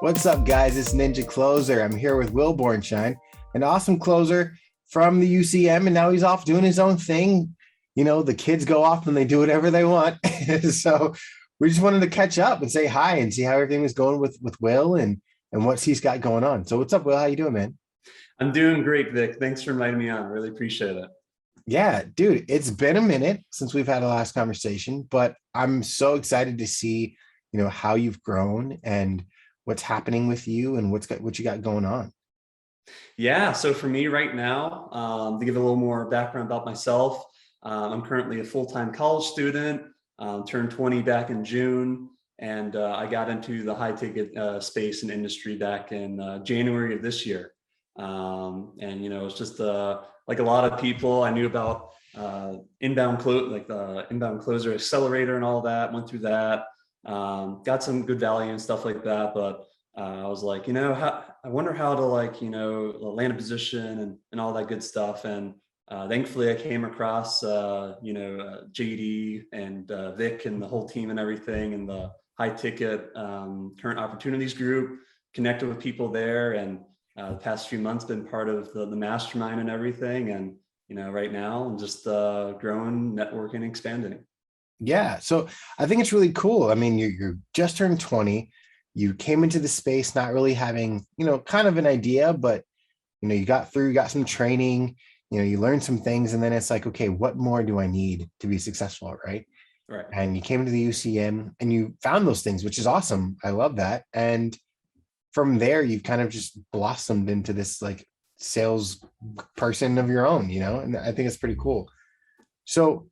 What's up, guys? It's Ninja Closer. I'm here with Will Bornshine, an awesome closer from the UCM, and now he's off doing his own thing. You know, the kids go off and they do whatever they want. So we just wanted to catch up and say hi and see how everything is going with Will and what he's got going on. So what's up, Will? How you doing, man? I'm doing great, Vic. Thanks for inviting me on. Really appreciate it. Yeah, dude, it's been a minute since we've had a last conversation, but I'm so excited to see, how you've grown and what's happening with you and what you got going on. Yeah, so for me right now, to give a little more background about myself, I'm currently a full-time college student, turned 20 back in June, and I got into the high ticket space and industry back in January of this year. It's just like a lot of people, I knew about like the inbound closer accelerator and all that, went through that, got some good value and stuff like that, but I was like, I wonder how to land a position and all that good stuff. And thankfully I came across, JD and Vic and the whole team and everything and the high ticket current opportunities group, connected with people there. And the past few months been part of the mastermind and everything. And, right now I'm just growing, networking, expanding. Yeah, so I think it's really cool. I mean, you're just turned 20. You came into the space not really having, kind of an idea, but you got through, got some training, you learned some things, and then it's like, okay, what more do I need to be successful, right? Right. And you came to the UCM and you found those things, which is awesome. I love that. And from there, you've kind of just blossomed into this like sales person of your own, and I think it's pretty cool. So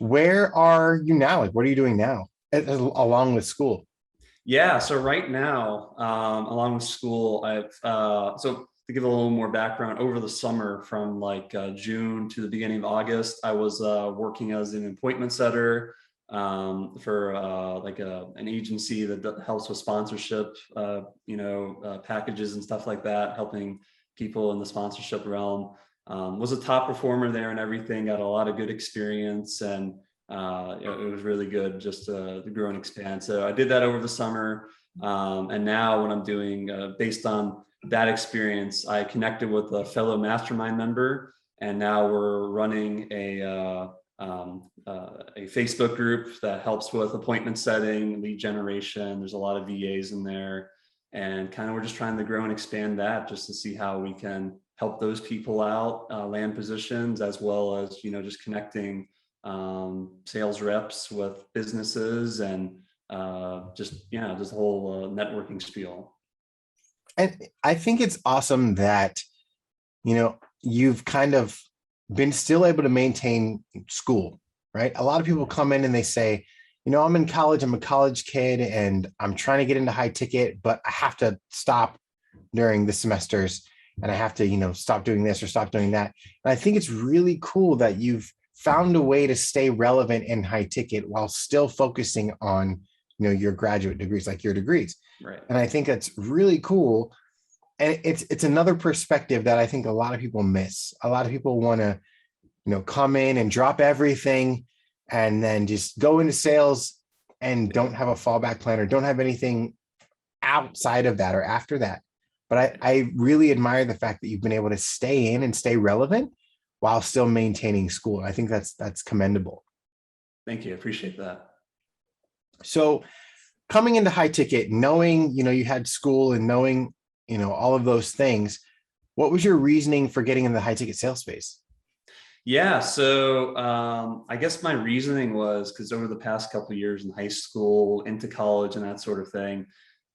where are you now? Like, what are you doing now along with school? Yeah, so right now, along with school, so to give a little more background, over the summer from June to the beginning of August, I was working as an appointment setter for an agency that helps with sponsorship, packages and stuff like that, helping people in the sponsorship realm. Was a top performer there and everything, got a lot of good experience, and it was really good just to grow and expand. So I did that over the summer. And now what I'm doing, based on that experience, I connected with a fellow mastermind member, and now we're running a Facebook group that helps with appointment setting, lead generation. There's a lot of VAs in there, and kind of we're just trying to grow and expand that just to see how we can help those people out, land positions, as well as, just connecting sales reps with businesses and just the whole networking spiel. And I think it's awesome that, you've kind of been still able to maintain school, right? A lot of people come in and they say, I'm in college, I'm a college kid, and I'm trying to get into high ticket, but I have to stop during the semesters and I have to, stop doing this or stop doing that. And I think it's really cool that you've found a way to stay relevant in high ticket while still focusing on, your graduate degrees, like your degrees. Right. And I think that's really cool. And it's another perspective that I think a lot of people miss. A lot of people want to, come in and drop everything and then just go into sales and don't have a fallback plan or don't have anything outside of that or after that. But I really admire the fact that you've been able to stay in and stay relevant while still maintaining school. I think that's commendable. Thank you. I appreciate that. So coming into high ticket, knowing, you had school and knowing, all of those things, what was your reasoning for getting in the high ticket sales space? Yeah, so I guess my reasoning was because over the past couple of years in high school, into college and that sort of thing,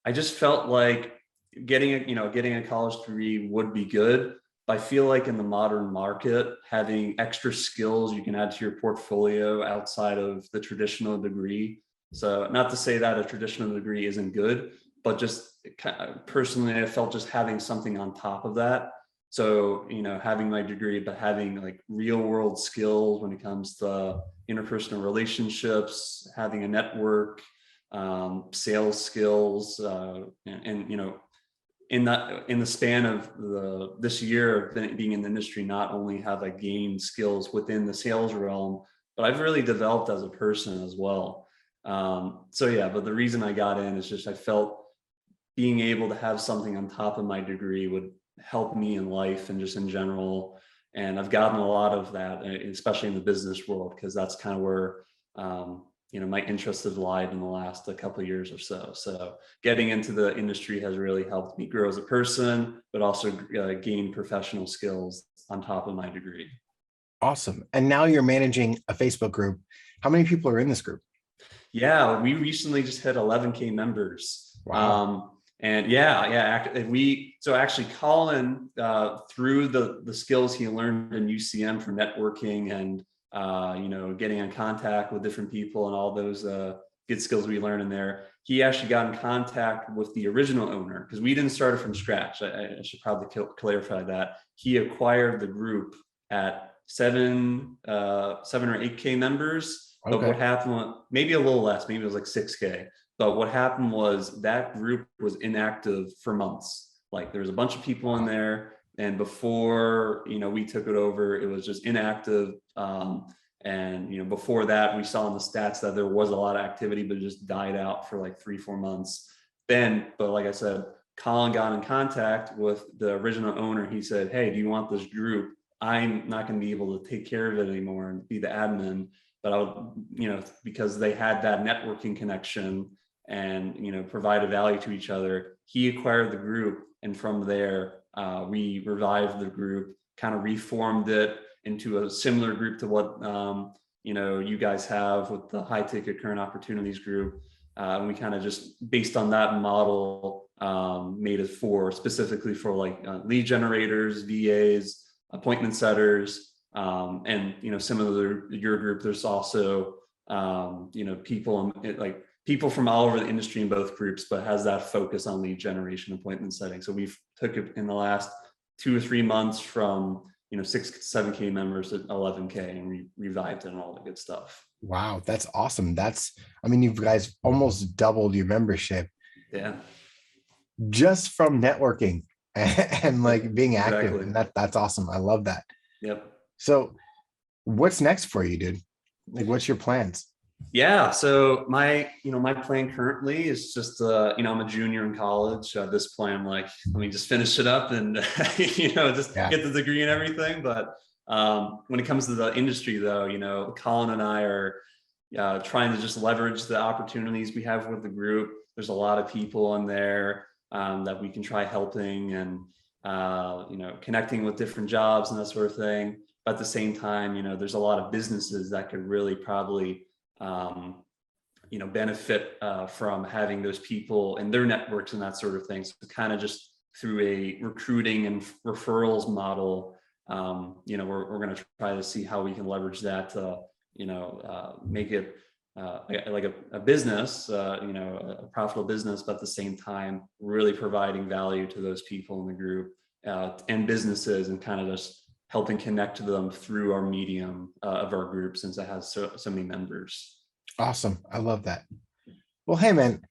I just felt like getting a college degree would be good. But I feel like in the modern market, having extra skills you can add to your portfolio outside of the traditional degree. So not to say that a traditional degree isn't good, but just personally, I felt just having something on top of that. So, having my degree, but having like real world skills when it comes to interpersonal relationships, having a network, sales skills, in the span of this year of being in the industry, not only have I gained skills within the sales realm, but I've really developed as a person as well. But the reason I got in is just I felt being able to have something on top of my degree would help me in life and just in general. And I've gotten a lot of that, especially in the business world, because that's kind of where, my interests have lied in the last couple of years or so. So getting into the industry has really helped me grow as a person, but also gain professional skills on top of my degree. Awesome. And now you're managing a Facebook group. How many people are in this group? Yeah, we recently just hit 11K members. Wow. And so actually Colin, through the skills he learned in UCM for networking and getting in contact with different people and all those good skills we learned in there, he actually got in contact with the original owner, because we didn't start it from scratch. I should probably clarify that. He acquired the group at 7 or 8K members. But what Okay. happened, maybe a little less, maybe it was like 6K. But what happened was that group was inactive for months. Like there was a bunch of people in Wow. there, and before we took it over, it was just inactive. And before that, we saw in the stats that there was a lot of activity, but it just died out for like 3-4 months. But like I said, Colin got in contact with the original owner. He said, "Hey, do you want this group? I'm not going to be able to take care of it anymore and be the admin, but I would, because they had that networking connection and, provided value to each other." He acquired the group. And from there, we revived the group, kind of reformed it into a similar group to what, you guys have with the High Ticket Current Opportunities group. And we kind of just based on that model, made it specifically for like lead generators, VAs, appointment setters, and similar to your group, there's also people from all over the industry in both groups, but has that focus on lead generation, appointment setting. So we've took it in the last 2 or 3 months from 6 to 7K members to 11K, and we revived it and all the good stuff. Wow. That's awesome. You guys almost doubled your membership Yeah, just from networking and like being active. exactly. And that's awesome. I love that. Yep. So what's next for you, dude? Like, what's your plans? Yeah. So my plan currently is just, I'm a junior in college. At this point, I'm like, let me just finish it up and, just Yeah. get the degree and everything. But when it comes to the industry, though, Colin and I are trying to just leverage the opportunities we have with the group. There's a lot of people in there that we can try helping and, connecting with different jobs and that sort of thing. But at the same time, there's a lot of businesses that could really probably benefit from having those people in their networks and that sort of thing. So kind of just through a recruiting and referrals model, we're going to try to see how we can leverage that to, make it like a business, a profitable business, but at the same time, really providing value to those people in the group and businesses, and kind of just helping connect to them through our medium of our group, since it has so many members. Awesome. I love that. Well, hey man,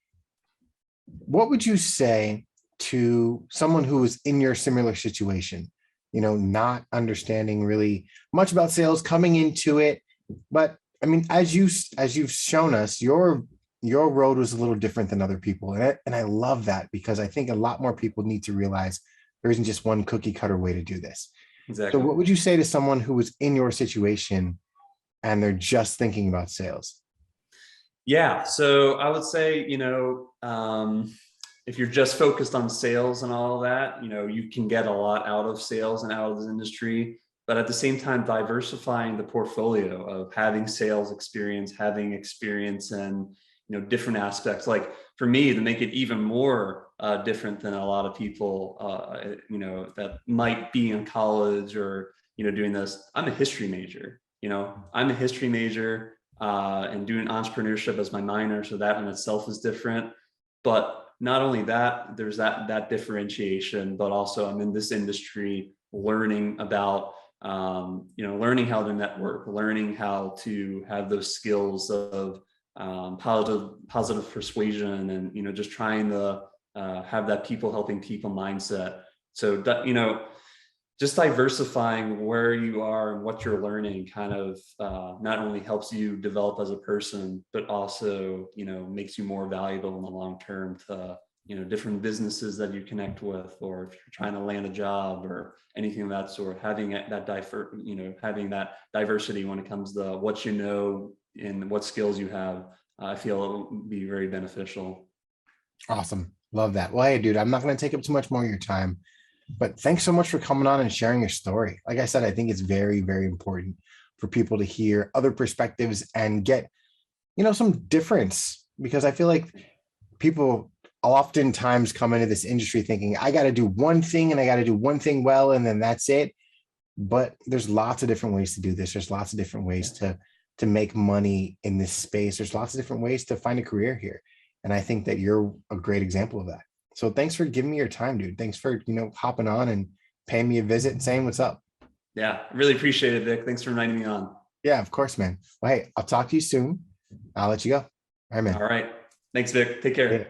what would you say to someone who is in your similar situation, not understanding really much about sales, coming into it? But as you've shown us, your road was a little different than other people. And I love that, because I think a lot more people need to realize there isn't just one cookie cutter way to do this. So Exactly. what would you say to someone who was in your situation and they're just thinking about sales? Yeah. So I would say, if you're just focused on sales and all of that, you can get a lot out of sales and out of this industry. But at the same time, diversifying the portfolio of having sales experience, having experience in, different aspects. Like for me, to make it even more different than a lot of people, that might be in college or, doing this. I'm a history major. And doing entrepreneurship as my minor. So that in itself is different. But not only that, there's that differentiation, but also I'm in this industry learning about, learning how to network, learning how to have those skills of positive persuasion, and, just trying to have that people helping people mindset. So that, just diversifying where you are and what you're learning kind of not only helps you develop as a person, but also, makes you more valuable in the long term to, different businesses that you connect with, or if you're trying to land a job or anything of that sort, having having that diversity when it comes to what you know and what skills you have, I feel it will be very beneficial. Awesome. Love that. Well, hey, dude, I'm not going to take up too much more of your time, but thanks so much for coming on and sharing your story. Like I said, I think it's very, very important for people to hear other perspectives and get, some difference, because I feel like people oftentimes come into this industry thinking, I got to do one thing and I got to do one thing well, and then that's it. But there's lots of different ways to do this. There's lots of different ways to make money in this space. There's lots of different ways to find a career here. And I think that you're a great example of that. So thanks for giving me your time, dude. Thanks for, hopping on and paying me a visit and saying what's up. Yeah, really appreciate it, Vic. Thanks for inviting me on. Yeah, of course, man. Well, hey, I'll talk to you soon. I'll let you go. All right, man. All right. Thanks, Vic. Take care. Yeah.